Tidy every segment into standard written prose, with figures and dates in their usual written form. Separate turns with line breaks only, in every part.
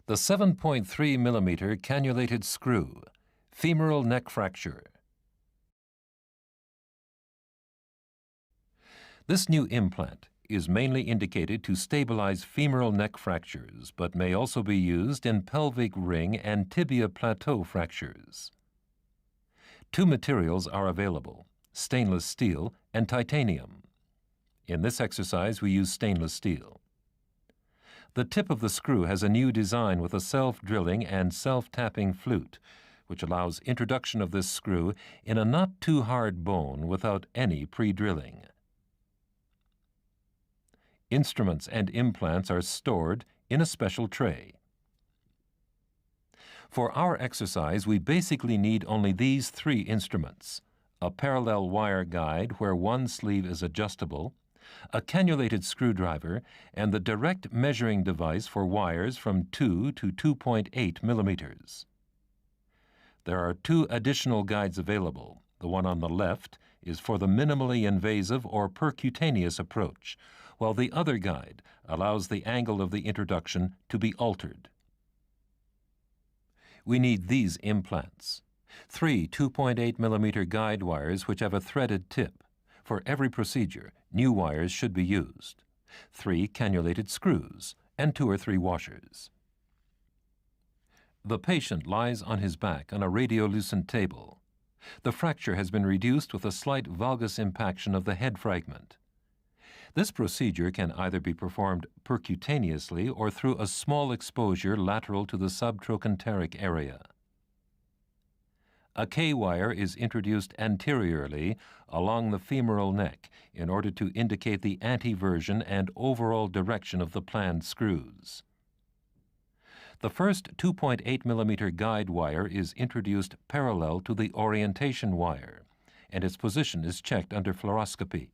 The 7.3 millimeter cannulated screw, femoral neck fracture. This new implant is mainly indicated to stabilize femoral neck fractures, but may also be used in pelvic ring and tibia plateau fractures. Two materials are available, stainless steel and titanium. In this exercise, we use stainless steel. The tip of the screw has a new design with a self-drilling and self-tapping flute, which allows introduction of this screw in a not too hard bone without any pre-drilling. Instruments and implants are stored in a special tray. For our exercise, we basically need only these three instruments: a parallel wire guide where one sleeve is adjustable, a cannulated screwdriver, and the direct measuring device for wires from 2 to 2.8 millimeters. There are two additional guides available. The one on the left is for the minimally invasive or percutaneous approach, while the other guide allows the angle of the introduction to be altered. We need these implants: 3 2.8 millimeter guide wires which have a threaded tip. For every procedure, new wires should be used, 3 cannulated screws, and 2 or 3 washers. The patient lies on his back on a radiolucent table. The fracture has been reduced with a slight valgus impaction of the head fragment. This procedure can either be performed percutaneously or through a small exposure lateral to the subtrochanteric area. A K-wire is introduced anteriorly along the femoral neck in order to indicate the anteversion and overall direction of the planned screws. The first 2.8 millimeter guide wire is introduced parallel to the orientation wire, and its position is checked under fluoroscopy.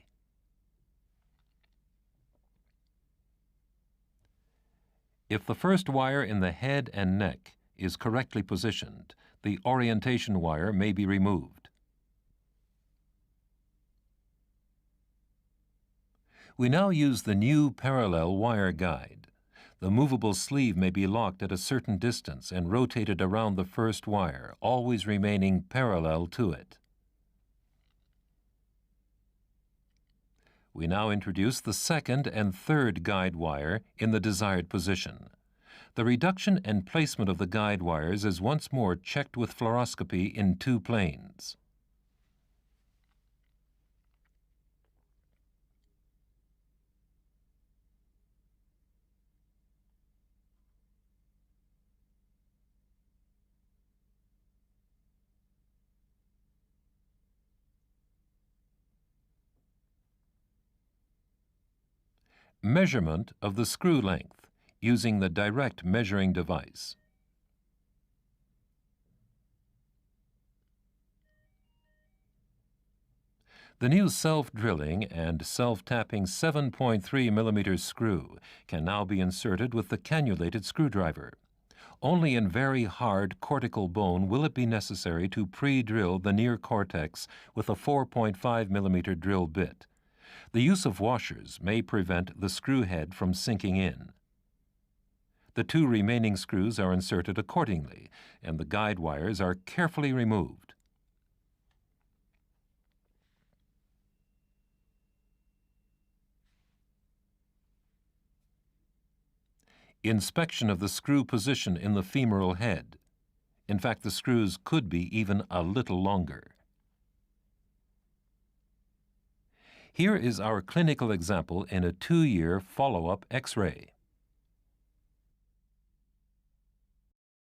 If the first wire in the head and neck is correctly positioned, the orientation wire may be removed. We now use the new parallel wire guide. The movable sleeve may be locked at a certain distance and rotated around the first wire, always remaining parallel to it. We now introduce the second and third guide wire in the desired position. The reduction and placement of the guide wires is once more checked with fluoroscopy in 2 planes. Measurement of the screw length using the direct measuring device. The new self-drilling and self-tapping 7.3 millimeter screw can now be inserted with the cannulated screwdriver. Only in very hard cortical bone will it be necessary to pre-drill the near cortex with a 4.5 millimeter drill bit. The use of washers may prevent the screw head from sinking in. The 2 remaining screws are inserted accordingly, and the guide wires are carefully removed. Inspection of the screw position in the femoral head. In fact, the screws could be even a little longer. Here is our clinical example in a 2-year follow-up X-ray.